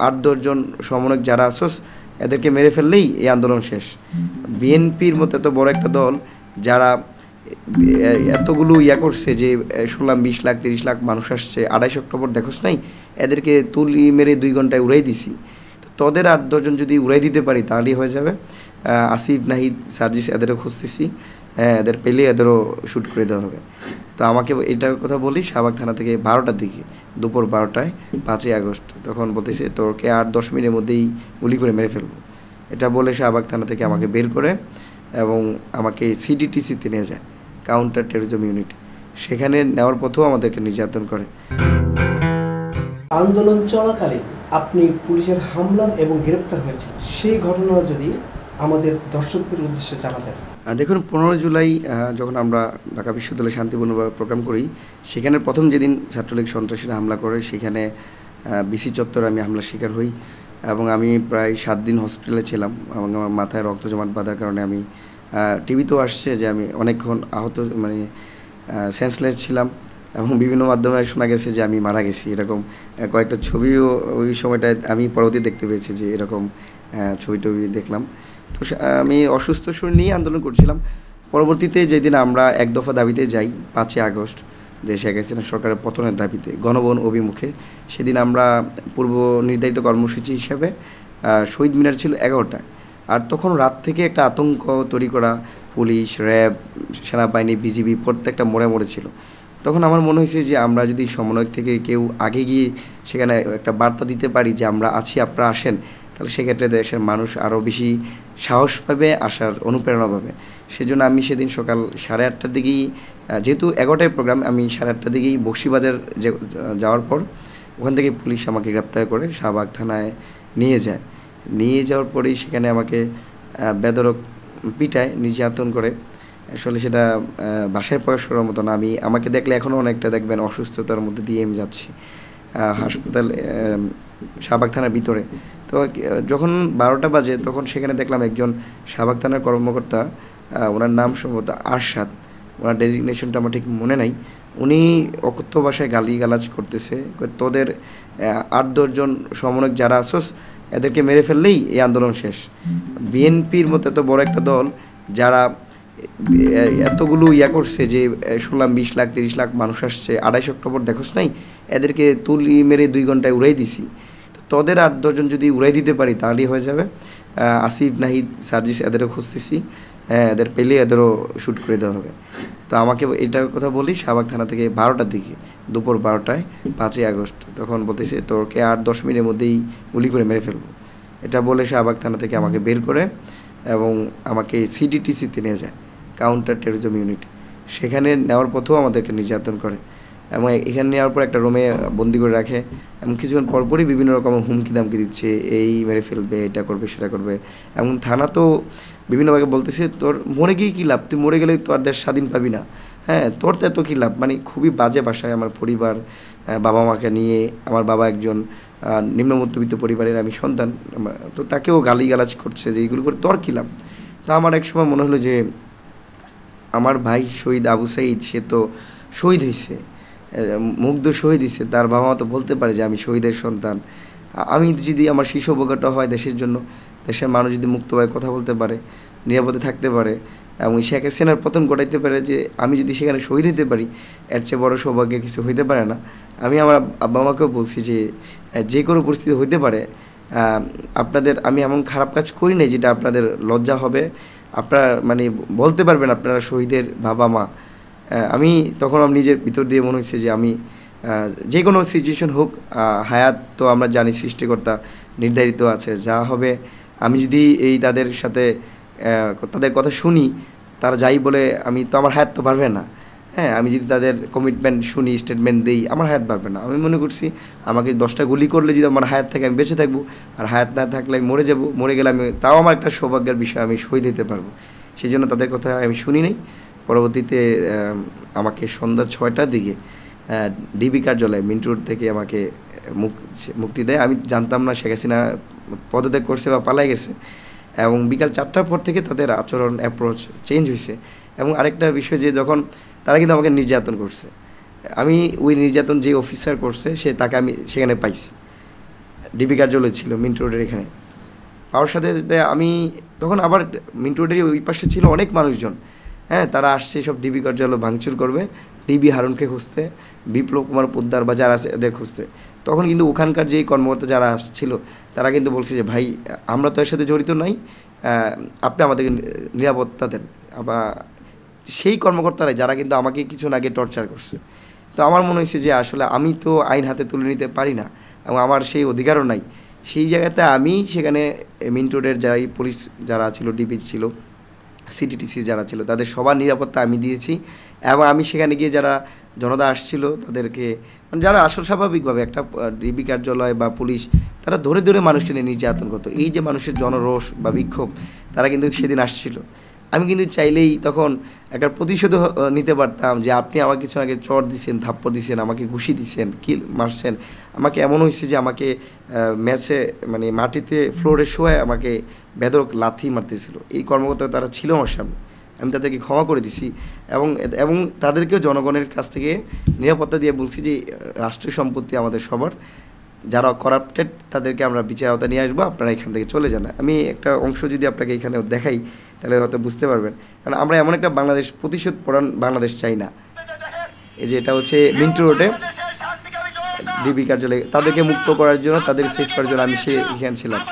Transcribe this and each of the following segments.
৮-১০ জন সমন্বয়ক যারা আছোস এদেরকে মেরে ফেললেই এই আন্দোলন শেষ। বিএনপির মতো এত বড় একটা দল যারা এতগুলো করছে যে শুনলাম ২০ লাখ ৩০ লাখ মানুষ আসছে ২৮ অক্টোবর দেখোস নাই, এদেরকে তুলি মেরে ২ ঘন্টায় উড়াই দিছি। তোদের ৮-১০ জন যদি উড়াই দিতে পারি তাহলেই হয়ে যাবে। আসিফ, নাহিদ, সার্জিস এদেরও খুঁজতেছি, এদের পেলে এদেরও শ্যুট করে দেওয়া হবে। তো আমাকে এটা কথা বলি শাহবাগ থানা থেকে ১২টার দিকে, দুপুর ১২টায় ৫ই আগস্ট, তখন বলতেছে তোরকে ৮-১০ মিনিটের মধ্যেই গুলি করে মেরে ফেলবো। এটা বলে শাহবাগ থানা থেকে আমাকে বের করে এবং আমাকে সিডিটিসিতে নিয়ে যায়, কাউন্টার টেরোরিজম ইউনিট। সেখানে নেওয়ার পথেও আমাদেরকে নির্যাতন করে। আন্দোলন চলাকালীন আপনি পুলিশের হামলার এবং গ্রেপ্তার হয়েছেন, সেই ঘটনা যদি আমাদের দর্শকদের উদ্দেশ্যে জানাতেন। দেখুন, ১৫ জুলাই যখন আমরা ঢাকা বিশ্ববিদ্যালয়ে শান্তিপূর্ণভাবে প্রোগ্রাম করি, সেখানে প্রথম যেদিন ছাত্রলীগ সন্ত্রাসীরা হামলা করে, সেখানে বিসি চত্বরে আমি হামলার শিকার হই এবং আমি প্রায় ৭ দিন হসপিটালে ছিলাম এবং আমার মাথায় রক্ত জমাট বাঁধার কারণে আমি টিভিতেও আসছে যে আমি অনেকক্ষণ আহত, মানে সেন্সলেস ছিলাম এবং বিভিন্ন মাধ্যমে শোনা গেছে যে আমি মারা গেছি। এরকম কয়েকটা ছবিও ওই সময়টায় আমি পরবর্তী দেখতে পেয়েছি যে এরকম ছবি টবি দেখলাম। তো আমি অসুস্থ শরীর নিয়ে আন্দোলন করছিলাম। পরবর্তীতে যেদিন আমরা এক দফা দাবিতে যাই ৫ই আগস্ট, যে শেখ হাসিনা সরকারের পতনের দাবিতে গণভবন অভিমুখে, সেদিন আমরা পূর্ব নির্ধারিত কর্মসূচি হিসাবে শহীদ মিনার ছিল ১১টায়। আর তখন রাত থেকে একটা আতঙ্ক তৈরি করা, পুলিশ, র্যাব, সেনাবাহিনী, বিজিবি প্রত্যেকটা মোড়ে মোড়ে ছিল। তখন আমার মনে হয়েছে যে আমরা যদি সমন্বয়ক থেকে কেউ আগে গিয়ে সেখানে একটা বার্তা দিতে পারি যে আমরা আছি, আপনারা আসেন, তাহলে সেক্ষেত্রে দেশের মানুষ আরও বেশি সাহস পাবে, আসার অনুপ্রেরণা পাবে। সেজন্য আমি সেদিন সকাল 8:30টার দিকেই, যেহেতু 11টায় প্রোগ্রাম, আমি 8:30টার দিকেই বকশীবাজার যাওয়ার পর ওখান থেকে পুলিশ আমাকে গ্রেপ্তার করে শাহবাগ থানায় নিয়ে যায়। নিয়ে যাওয়ার পরেই সেখানে আমাকে বেধড়ক পিটায়, নির্যাতন করে। আসলে সেটা ভাষায় প্রকাশ করার মতো না। আমাকে দেখলে এখনও অনেকটা দেখবেন অসুস্থতার মধ্যে দিয়ে আমি যাচ্ছি হাসপাতাল শাহবাগ থানার ভিতরে। তো যখন 12টা বাজে তখন সেখানে দেখলাম একজন শাহবাগ থানার কর্মকর্তা, ওনার নাম সম্ভবত আরশাদ, ওনার ডেজিগনেশনটা আমার ঠিক মনে নাই, উনি অকথ্য ভাষায় গালিগালাজ করতেছে, তোদের ৮-১০ জন সমন্বয়ক যারা আছোস এদেরকে মেরে ফেললেই এই আন্দোলন শেষ। বিএনপির মতো এত বড় একটা দল যারা এতগুলো করছে যে শুনলাম ২০ লাখ ৩০ লাখ মানুষ আসছে ২৮ অক্টোবর দেখোস নাই, এদেরকে তুলি মেরে ২ ঘন্টায় উড়াই দিছি। তোদের ৮-১০ জন যদি উড়াই দিতে পারি তাহলেই হয়ে যাবে। আসিফ, নাহিদ, সার্জিস এদেরও খুঁজতেছি, এদের পেলে এদেরও শ্যুট করে দেওয়া হবে। তো আমাকে এটা কথা বলি শাহবাগ থানা থেকে 12টার দিকে, দুপুর 12টায় ৫ই আগস্ট, তখন বলতেছে তোরকে ৮-১০ মিনিটের মধ্যেই গুলি করে মেরে ফেলবো। এটা বলে শাহবাগ থানা থেকে আমাকে বের করে এবং আমাকে সিডিটিসিতে নিয়ে যায়, কাউন্টার টেরোরিজম ইউনিট। সেখানে নেওয়ার পথেও আমাদেরকে নির্যাতন করে এবং এখানে নেওয়ার পর একটা রুমে বন্দি করে রাখে এবং কিছুক্ষণ পরপরই বিভিন্ন রকমের হুমকি দামকি দিচ্ছে, এই মেরে ফেলবে, এটা করবে, সেটা করবে। এবং থানা তো বিভিন্নভাবে বলতেছে তোর মরে গিয়ে কী লাভ, তুই মরে গেলে তো আর দেশ স্বাধীন পাবি না, হ্যাঁ তোর তো এত কী লাভ। মানে খুবই বাজে ভাষায় আমার পরিবার, বাবা মাকে নিয়ে, আমার বাবা একজন নিম্ন মধ্যবিত্ত পরিবারের আমি সন্তান, তো তাকেও গালিগালাজ করছে যে এইগুলো করে তোর কী লাভ। তো আমার এক সময় মনে হলো যে আমার ভাই শহীদ আবু সাঈদ, সে তো শহীদ হয়েছে, মুগ্ধ শহীদ হয়েছে, তার বাবা মা তো বলতে পারে যে আমি শহীদের সন্তান। আমি যদি আমার শিশু উপকারটা হয় দেশের জন্য, দেশের মানুষ যদি মুক্তভাবে কথা বলতে পারে, নিরাপদে থাকতে পারে এবং শেখ হাসিনার পতন ঘটাইতে পারে, যে আমি যদি সেখানে শহীদ হতে পারি, এর চেয়ে বড় সৌভাগ্যের কিছু হইতে পারে না। আমি আমার আব্বা মাকেও বলছি যে যে কোনো পরিস্থিতি হইতে পারে, আমি এমন খারাপ কাজ করি নাই যেটা আপনাদের লজ্জা হবে, আপনারা মানে বলতে পারবেন আপনারা শহীদের বাবা মা। আমি তখন আমার নিজের ভিতর দিয়ে মনে হয়েছে যে আমি যে কোনো সিচুয়েশন হোক, হায়াত তো আমরা জানি সৃষ্টিকর্তা নির্ধারিত আছে, যা হবে। আমি যদি তাদের সাথে তাদের কথা শুনি, তারা যাই বলে, আমি তো আমার হায়াত তো বাড়বে না, হ্যাঁ। আমি যদি তাদের কমিটমেন্ট শুনি, স্টেটমেন্ট দিই, আমার হায়াত বাড়বে না। আমি মনে করছি আমাকে 10টা গুলি করলে যদি আমার হায়াত থাকে আমি বেঁচে থাকবো, আর হায়াত না থাকলে আমি মরে যাবো। মরে গেলে তাও আমার একটা সৌভাগ্যের বিষয়, আমি শহীদ হতে পারবো। সেই জন্য তাদের কথা আমি শুনি নাই। পরবর্তীতে আমাকে সন্ধ্যা 6টার দিকে ডিবি কার্যালয় মিন্টুর থেকে আমাকে মুক্তি দেয়। আমি জানতাম না শেখ হাসিনা পদত্যাগ করছে বা পালাই গেছে, এবং বিকাল 4টার পর থেকে তাদের আচরণ, অ্যাপ্রোচ চেঞ্জ হয়েছে। এবং আরেকটা বিষয় যে যখন তারা কিন্তু আমাকে নির্যাতন করছে, আমি ওই নির্যাতন যে অফিসার করছে তাকে আমি সেখানে পাইছি। ডিবি কার্যালয় ছিল মিন্টো রোডের এখানে। পাওয়ার সাথে সাথে আমি তখন আবার মিন্টো রোডের ওই পাশে ছিল অনেক মানুষজন, হ্যাঁ, তারা আসছে সব ডিবি কার্যালয় ভাঙচুর করবে, ডিবি হারুনকে খুঁজতে, বিপ্লব কুমার পোদ্দার বা যারা আছে এদের খুঁজতে। তখন কিন্তু ওখানকার যেই কর্মকর্তা যারা আসছিল তারা কিন্তু বলছে যে ভাই আমরা তো এর সাথে জড়িত নাই, আপনি আমাদেরকে নিরাপত্তা দেন। আবার সেই কর্মকর্তারাই যারা কিন্তু আমাকে কিছুক্ষণ আগে টর্চার করছে। তো আমার মনে হয়েছে যে আসলে আমি তো আইন হাতে তুলে নিতে পারি না এবং আমার সেই অধিকারও নাই। সেই জায়গাতে আমি সেখানে মিন্টো রোডের যারাই পুলিশ যারা ছিল, ডিবি ছিল, সিটিটিসি যারা ছিল, তাদের সবার নিরাপত্তা আমি দিয়েছি। এবং আমি সেখানে গিয়ে যারা জনতা আসছিল তাদেরকে, মানে যারা আসল স্বাভাবিকভাবে একটা ডিবি কার্যালয় বা পুলিশ, তারা ধরে ধরে মানুষকে নিয়ে নির্যাতন করতো। এই যে মানুষের জনরোষ বা বিক্ষোভ, তারা কিন্তু সেদিন আসছিল। আমি কিন্তু চাইলেই তখন একটা প্রতিশোধ নিতে পারতাম যে আপনি আমাকে কিছু আগে চর দিছেন, থাপ্পড় দিছেন, আমাকে ঘুষি দিছেন, কিল মারছেন। আমাকে এমন হয়েছে যে আমাকে ম্যাচে মানে মাটিতে ফ্লোরে শোয়ে আমাকে বেধড়ক লাথি মারতেছিল। এই কর্মকর্তা তারা ছিল আমার সামনে, আমি তাদেরকে ক্ষমা করে দিছি এবং এবং তাদেরকেও জনগণের কাছ থেকে নিরাপত্তা দিয়ে বলছি যে রাষ্ট্রীয় সম্পত্তি আমাদের সবার, যারা করাপ্টেড তাদেরকে আমরা বিচার আওতা নিয়ে আসবো, আপনারা এখান থেকে চলে যান। আমি একটা অংশ যদি আপনাকে এখানে দেখাই তাহলে হয়তো বুঝতে পারবেন, কারণ আমরা এমন একটা বাংলাদেশ, প্রতিশোধ পরায়ণ বাংলাদেশ চাই না। এই যে এটা হচ্ছে মিন্টো রোডে ডিবি কার্যালয়, তাদেরকে মুক্ত করার জন্য, তাদের সেফ করার জন্য আমি এখানে ছিলাম।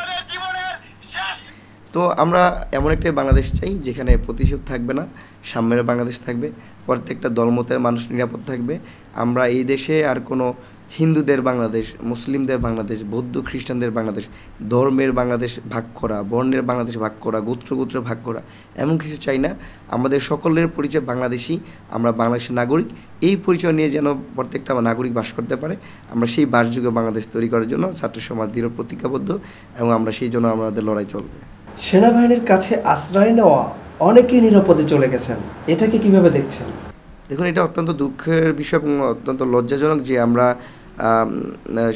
তো আমরা এমন একটা বাংলাদেশ চাই যেখানে প্রতিশোধ থাকবে না, সাম্যের বাংলাদেশ থাকবে, প্রত্যেকটা দলমতের মানুষ নিরাপদ থাকবে। আমরা এই দেশে আর কোনো হিন্দুদের বাংলাদেশ, মুসলিমদের বাংলাদেশ, বৌদ্ধ খ্রিস্টানদের বাংলাদেশ, ধর্মের বাংলাদেশ ভাগ করা, বর্ণের বাংলাদেশ ভাগ করা, গোত্র ভাগ করা, এমন কিছু চাই না। আমাদের সকলের পরিচয় বাংলাদেশি, আমরা বাংলাদেশের নাগরিক। এই পরিচয় নিয়ে যেন প্রত্যেকটা নাগরিক বাস করতে পারে, আমরা সেই বাসযোগ্য বাংলাদেশ তৈরি করার জন্য ছাত্র সমাজ দৃঢ় প্রতিজ্ঞাবদ্ধ এবং আমরা সেই জন্য আমাদের লড়াই চলবে। সেনাবাহিনীর কাছে আশ্রয় নেওয়া অনেকেই নিরাপদে চলে গেছেন, এটাকে কিভাবে দেখছেন? দেখুন, এটা অত্যন্ত দুঃখের বিষয় এবং অত্যন্ত লজ্জাজনক যে আমরা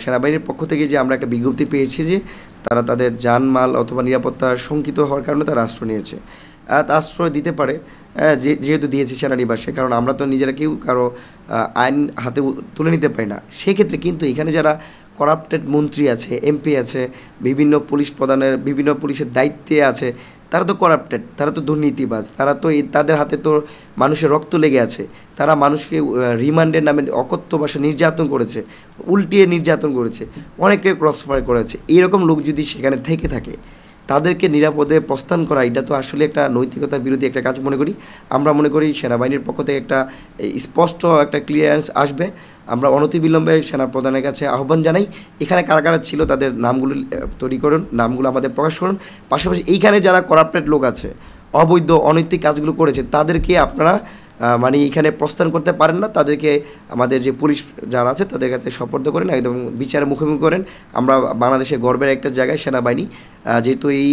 সেনাবাহিনীর পক্ষ থেকে যে আমরা একটা বিজ্ঞপ্তি পেয়েছি যে তারা তাদের জানমাল অথবা নিরাপত্তা শঙ্কিত হওয়ার কারণে তারা আশ্রয় নিয়েছে। আশ্রয় দিতে পারে, যেহেতু দিয়েছি সেনানিবাসে, কারণ আমরা তো নিজেরা কেউ কারো আইন হাতে তুলে নিতে পারি না। সেক্ষেত্রে কিন্তু এখানে যারা করাপ্টেড মন্ত্রী আছে, এমপি আছে, বিভিন্ন পুলিশ প্রধানের, বিভিন্ন পুলিশের দায়িত্বে আছে, তারা তো করাপ্টেড, তারা তো দুর্নীতিবাজ, তারা তো তাদের হাতে তো মানুষের রক্ত লেগে আছে। তারা মানুষকে রিমান্ডের নামে অকথ্য ভাষা নির্যাতন করেছে, উল্টিয়ে নির্যাতন করেছে, অনেকে ক্রসফায়ার করেছে। এইরকম লোক যদি সেখানে থেকে থাকে, তাদেরকে নিরাপদে প্রস্থান করা, এটা তো আসলে একটা নৈতিকতা বিরোধী একটা কাজ মনে করি। আমরা মনে করি সেনাবাহিনীর পক্ষ থেকে একটা স্পষ্ট একটা ক্লিয়ারেন্স আসবে। আমরা অনতিবিলম্বে সেনাপ্রধানের কাছে আহ্বান জানাই, এখানে কারা কারা ছিল তাদের নামগুলো তৈরি করুন, নামগুলো আমাদের প্রকাশ করুন। পাশাপাশি এইখানে যারা করাপ্টেড লোক আছে, অবৈধ অনৈতিক কাজগুলো করেছে, তাদেরকে আপনারা মানে এখানে প্রস্থান করতে পারেন না, তাদেরকে আমাদের যে পুলিশ যারা আছে তাদের কাছে সোপর্দ করেন, একদম বিচারের মুখোমুখি করেন। আমরা বাংলাদেশের গর্বের একটা জায়গায় সেনাবাহিনী, যেহেতু এই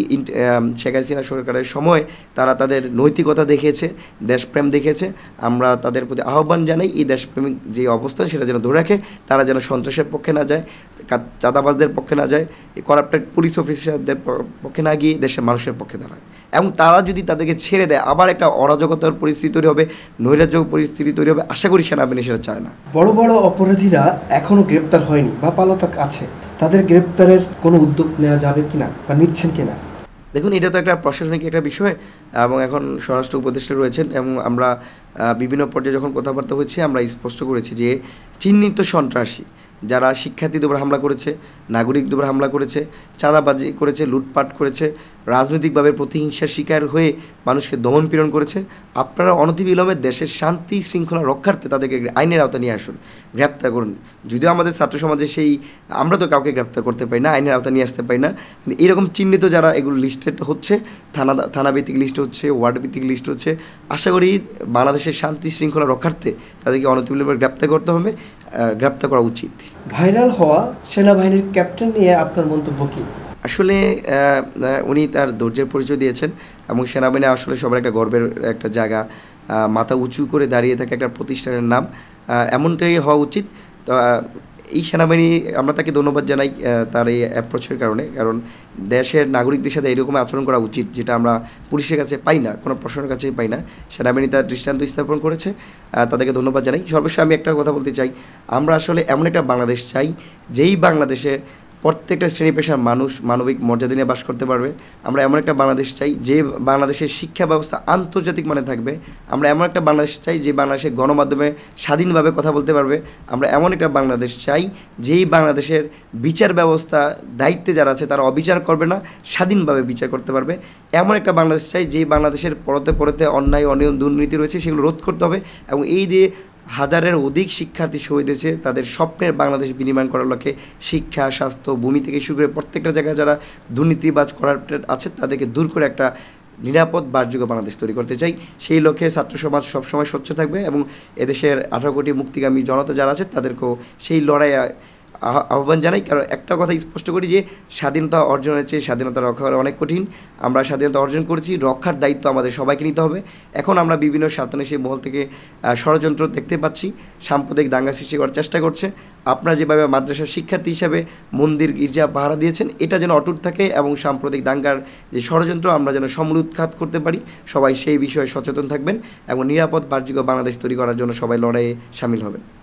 শেখ হাসিনা সরকারের সময় তারা তাদের নৈতিকতা দেখিয়েছে, দেশপ্রেম দেখেছে, আমরা তাদের প্রতি আহ্বান জানাই এই দেশপ্রেমিক যে অবস্থান সেটা যেন ধরে রাখে, তারা যেন সন্ত্রাসের পক্ষে না যায়, চাঁদাবাজদের পক্ষে না যায়, করাপ্টেড পুলিশ অফিসারদের পক্ষে না গিয়ে দেশের মানুষের পক্ষে দাঁড়ায়। এবং তারা যদি তাদেরকে ছেড়ে দেয়, আবার একটা অরাজকতার পরিস্থিতি তৈরি হবে, নৈরাজ্য পরিস্থিতি তৈরি হবে। আশা করি সেনাবাহিনী সেটা চায় না। বড় বড় অপরাধীরা এখনো গ্রেপ্তার হয়নি বা পলাতক আছে, তাদের গ্রেপ্তারের কোনো উদ্যোগ নেওয়া যাবে কিনা বা নিচ্ছেন কিনা? দেখুন, এটা তো একটা প্রশাসনিক একটা বিষয় এবং এখন স্বরাষ্ট্র উপদেষ্টা রয়েছেন এবং আমরা বিভিন্ন পর্যায়ে যখন কথাবার্তা হয়েছি আমরা স্পষ্ট করেছি যে চিহ্নিত সন্ত্রাসী যারা শিক্ষার্থীদের উপর হামলা করেছে, নাগরিকদের উপর হামলা করেছে, চাঁদাবাজি করেছে, লুটপাট করেছে, রাজনৈতিকভাবে প্রতিহিংসার শিকার হয়ে মানুষকে দমন পীড়ন করেছে, আপনারা অনতিবিলম্বে দেশের শান্তি শৃঙ্খলা রক্ষার্থে তাদেরকে আইনের আওতা নিয়ে আসুন, গ্রেপ্তার করুন। যদিও আমাদের ছাত্র সমাজে সেই আমরা তো কাউকে গ্রেপ্তার করতে পারি না, আইনের আওতা নিয়ে আসতে পারি না, কিন্তু এরকম চিহ্নিত যারা এগুলো লিস্টেড হচ্ছে, থানাভিত্তিক লিস্ট হচ্ছে, ওয়ার্ড ভিত্তিক লিস্ট হচ্ছে, আশা করি বাংলাদেশের শান্তি শৃঙ্খলা রক্ষার্থে তাদেরকে অনতিবিলম্বে গ্রেপ্তার করতে হবে, গ্রেপ্তার করা উচিত। ভাইরাল হওয়া সেনাবাহিনীর ক্যাপ্টেন নিয়ে আপনার মন্তব্য কী? আসলে উনি তার ধৈর্যের পরিচয় দিয়েছেন এবং সেনাবাহিনী আসলে সবার একটা গর্বের একটা জায়গা, মাথা উঁচু করে দাঁড়িয়ে থাকে একটা প্রতিষ্ঠানের নাম, এমনটাই হওয়া উচিত। তো এই সেনাবাহিনী আমরা তাকে ধন্যবাদ জানাই তার এই অ্যাপ্রোচের কারণে, কারণ দেশের নাগরিকদের সাথে এরকম আচরণ করা উচিত, যেটা আমরা পুলিশের কাছে পাই না, কোনো প্রশাসনের কাছে পাই না। সেনাবাহিনী তার দৃষ্টান্ত স্থাপন করেছে, তাদেরকে ধন্যবাদ জানাই। সর্বশেষে আমি একটা কথা বলতে চাই, আমরা আসলে এমন একটা বাংলাদেশ চাই যেই বাংলাদেশে প্রত্যেকটা শ্রেণী পেশার মানুষ মানবিক মর্যাদা নিয়ে বাস করতে পারবে। আমরা এমন একটা বাংলাদেশ চাই যে বাংলাদেশের শিক্ষা ব্যবস্থা আন্তর্জাতিক মানে থাকবে। আমরা এমন একটা বাংলাদেশ চাই যে বাংলাদেশের গণমাধ্যমে স্বাধীনভাবে কথা বলতে পারবে। আমরা এমন একটা বাংলাদেশ চাই যেই বাংলাদেশের বিচার ব্যবস্থা দায়িত্বে যারা আছে তারা অবিচার করবে না, স্বাধীনভাবে বিচার করতে পারবে। এমন একটা বাংলাদেশ চাই যেই বাংলাদেশের পরতে পরতে অন্যায় অনিয়ম দুর্নীতি রয়েছে সেগুলো রোধ করতে হবে, এবং এই যে হাজারের অধিক শিক্ষার্থী শহীদ হয়েছে তাদের স্বপ্নের বাংলাদেশ বিনির্মাণ করার লক্ষ্যে শিক্ষা, স্বাস্থ্য, ভূমি থেকে শুরু করে প্রত্যেকটা জায়গায় যারা দুর্নীতিবাজ করার আছে তাদেরকে দূর করে একটা নিরাপদ বাসযোগ্য বাংলাদেশ তৈরি করতে চাই। সেই লক্ষ্যে ছাত্র সমাজ সবসময় সোচ্চ থাকবে এবং এদেশের 18 কোটি মুক্তিগামী জনতা যারা আছে তাদেরকেও সেই লড়াইয়ে আহ্বান জানাই। কারণ একটা কথা স্পষ্ট করি যে স্বাধীনতা অর্জনের চেয়ে স্বাধীনতা রক্ষা করা অনেক কঠিন। আমরা স্বাধীনতা অর্জন করেছি, রক্ষার দায়িত্ব আমাদের সবাইকে নিতে হবে। এখন আমরা বিভিন্ন স্বার্থান্বেষী মহল থেকে ষড়যন্ত্র দেখতে পাচ্ছি, সাম্প্রদায়িক দাঙ্গা সৃষ্টি করার চেষ্টা করছে। আপনারা যেভাবে মাদ্রাসার শিক্ষার্থী হিসাবে মন্দির গির্জা পাহারা দিয়েছেন এটা যেন অটুট থাকে এবং সাম্প্রদায়িক দাঙ্গার যে ষড়যন্ত্র আমরা যেন সমূল উৎখাত করতে পারি, সবাই সেই বিষয়ে সচেতন থাকবেন এবং নিরাপদ বাসযোগ্য বাংলাদেশ তৈরি করার জন্য সবাই লড়াইয়ে সামিল হবেন।